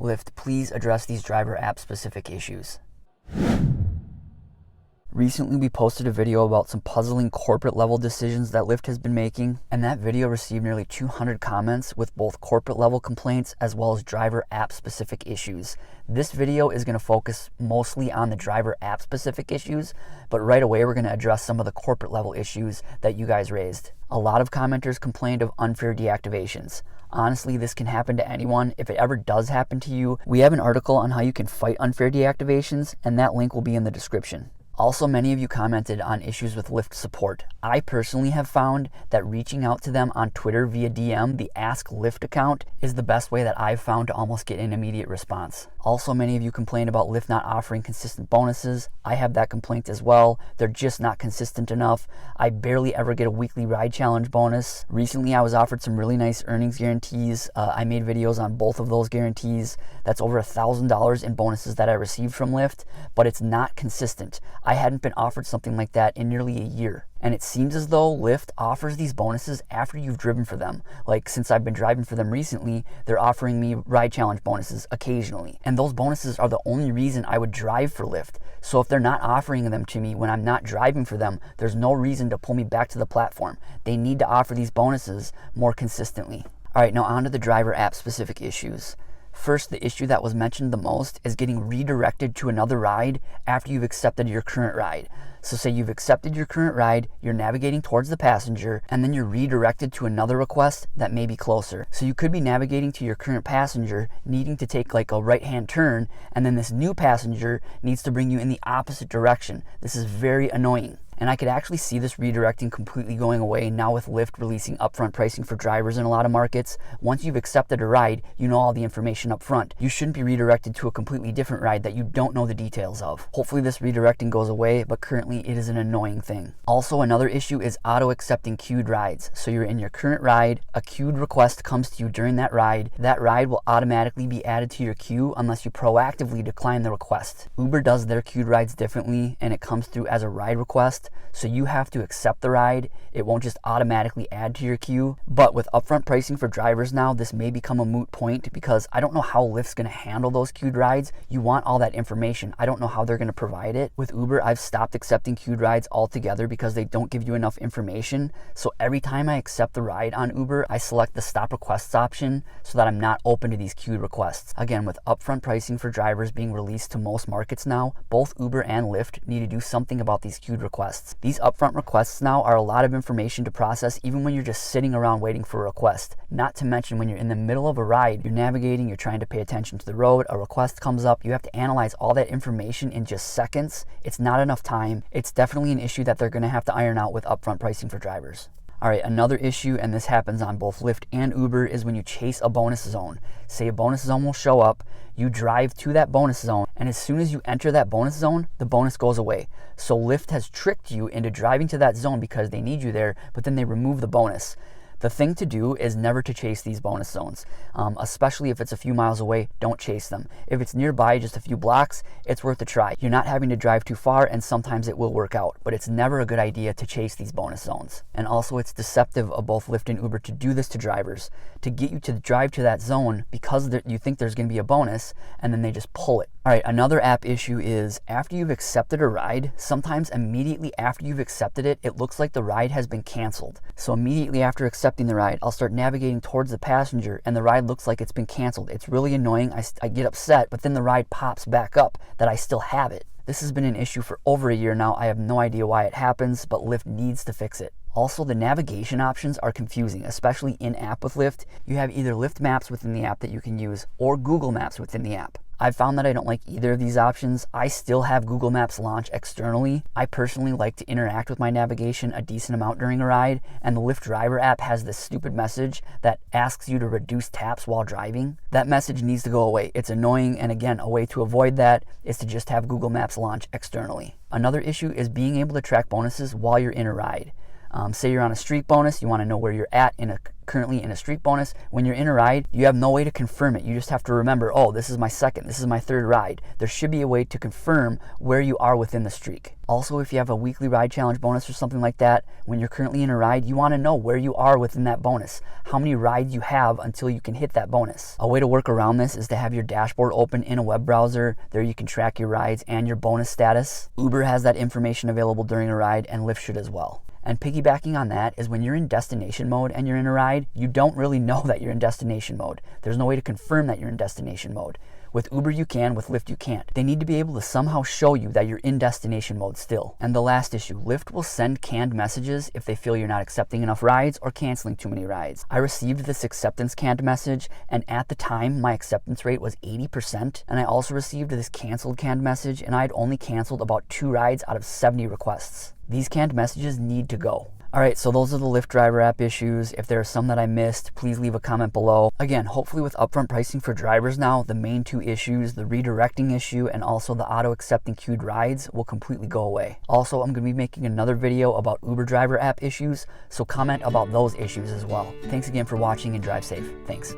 Lyft please address these driver app specific issues. Recently, we posted a video about some puzzling corporate level decisions that Lyft has been making, and that video received nearly 200 comments with both corporate level complaints as well as driver app specific issues. This video is going to focus mostly on the driver app specific issues, but right away we're going to address some of the corporate level issues that you guys raised. A lot of commenters complained of unfair deactivations. Honestly, this can happen to anyone. If it ever does happen to you, we have an article on how you can fight unfair deactivations, and that link will be in the description. Also, many of you commented on issues with Lyft support. I personally have found that reaching out to them on Twitter via DM, the Ask Lyft account, is the best way that I've found to almost get an immediate response. Also, many of you complained about Lyft not offering consistent bonuses. I have that complaint as well. They're just not consistent enough. I barely ever get a weekly ride challenge bonus. Recently, I was offered some really nice earnings guarantees. I made videos on both of those guarantees. That's over $1,000 in bonuses that I received from Lyft, but it's not consistent. I hadn't been offered something like that in nearly a year. And it seems as though Lyft offers these bonuses after you've driven for them. Like, since I've been driving for them recently, they're offering me ride challenge bonuses occasionally. And those bonuses are the only reason I would drive for Lyft. So if they're not offering them to me when I'm not driving for them, there's no reason to pull me back to the platform. They need to offer these bonuses more consistently. All right, now on to the driver app specific issues. First, the issue that was mentioned the most is getting redirected to another ride after you've accepted your current ride. So say you've accepted your current ride, you're navigating towards the passenger, and then you're redirected to another request that may be closer. So you could be navigating to your current passenger, needing to take like a right-hand turn, and then this new passenger needs to bring you in the opposite direction. This is very annoying. And I could actually see this redirecting completely going away now with Lyft releasing upfront pricing for drivers in a lot of markets. Once you've accepted a ride, you know all the information up front. You shouldn't be redirected to a completely different ride that you don't know the details of. Hopefully this redirecting goes away, but currently it is an annoying thing. Also, another issue is auto-accepting queued rides. So you're in your current ride, a queued request comes to you during that ride will automatically be added to your queue unless you proactively decline the request. Uber does their queued rides differently, and it comes through as a ride request. So you have to accept the ride. It won't just automatically add to your queue. But with upfront pricing for drivers now, this may become a moot point because I don't know how Lyft's going to handle those queued rides. You want all that information. I don't know how they're going to provide it. With Uber, I've stopped accepting queued rides altogether because they don't give you enough information. So every time I accept the ride on Uber, I select the stop requests option so that I'm not open to these queued requests. Again, with upfront pricing for drivers being released to most markets now, both Uber and Lyft need to do something about these queued requests. These upfront requests now are a lot of information to process even when you're just sitting around waiting for a request. Not to mention when you're in the middle of a ride, you're navigating, you're trying to pay attention to the road, a request comes up, you have to analyze all that information in just seconds. It's not enough time. It's definitely an issue that they're going to have to iron out with upfront pricing for drivers. All right, another issue, and this happens on both Lyft and Uber, is when you chase a bonus zone. Say a bonus zone will show up, you drive to that bonus zone, and as soon as you enter that bonus zone, the bonus goes away. So Lyft has tricked you into driving to that zone because they need you there, but then they remove the bonus. The thing to do is never to chase these bonus zones, especially if it's a few miles away. Don't chase them. If it's nearby, just a few blocks, it's worth a try. You're not having to drive too far, and sometimes it will work out, but it's never a good idea to chase these bonus zones. And also, it's deceptive of both Lyft and Uber to do this to drivers, to get you to drive to that zone because you think there's going to be a bonus, and then they just pull it. All right, another app issue is after you've accepted a ride, sometimes immediately after you've accepted it, it looks like the ride has been canceled. So immediately after accepting the ride, I'll start navigating towards the passenger and the ride looks like it's been canceled. It's really annoying. I get upset, but then the ride pops back up that I still have it. This has been an issue for over a year now. I have no idea why it happens, but Lyft needs to fix it. Also, the navigation options are confusing, especially in-app with Lyft. You have either Lyft Maps within the app that you can use or Google Maps within the app. I've found that I don't like either of these options. I still have Google Maps launch externally. I personally like to interact with my navigation a decent amount during a ride, and the Lyft driver app has this stupid message that asks you to reduce taps while driving. That message needs to go away. It's annoying, and again, a way to avoid that is to just have Google Maps launch externally. Another issue is being able to track bonuses while you're in a ride. Say you're on a streak bonus, you want to know where you're at currently in a streak bonus. When you're in a ride, you have no way to confirm it. You just have to remember, oh, this is my second, this is my third ride. There should be a way to confirm where you are within the streak. Also, if you have a weekly ride challenge bonus or something like that, when you're currently in a ride, you want to know where you are within that bonus, how many rides you have until you can hit that bonus. A way to work around this is to have your dashboard open in a web browser. There you can track your rides and your bonus status. Uber has that information available during a ride, and Lyft should as well. And piggybacking on that is when you're in destination mode and you're in a ride, you don't really know that you're in destination mode. There's no way to confirm that you're in destination mode. With Uber you can, with Lyft you can't. They need to be able to somehow show you that you're in destination mode still. And the last issue, Lyft will send canned messages if they feel you're not accepting enough rides or canceling too many rides. I received this acceptance canned message, and at the time my acceptance rate was 80%. And I also received this canceled canned message, and I had only canceled about 2 rides out of 70 requests. These canned messages need to go. Alright, so those are the Lyft driver app issues. If there are some that I missed, please leave a comment below. Again, hopefully with upfront pricing for drivers now, the main 2 issues, the redirecting issue and also the auto-accepting queued rides, will completely go away. Also, I'm going to be making another video about Uber driver app issues, so comment about those issues as well. Thanks again for watching and drive safe. Thanks.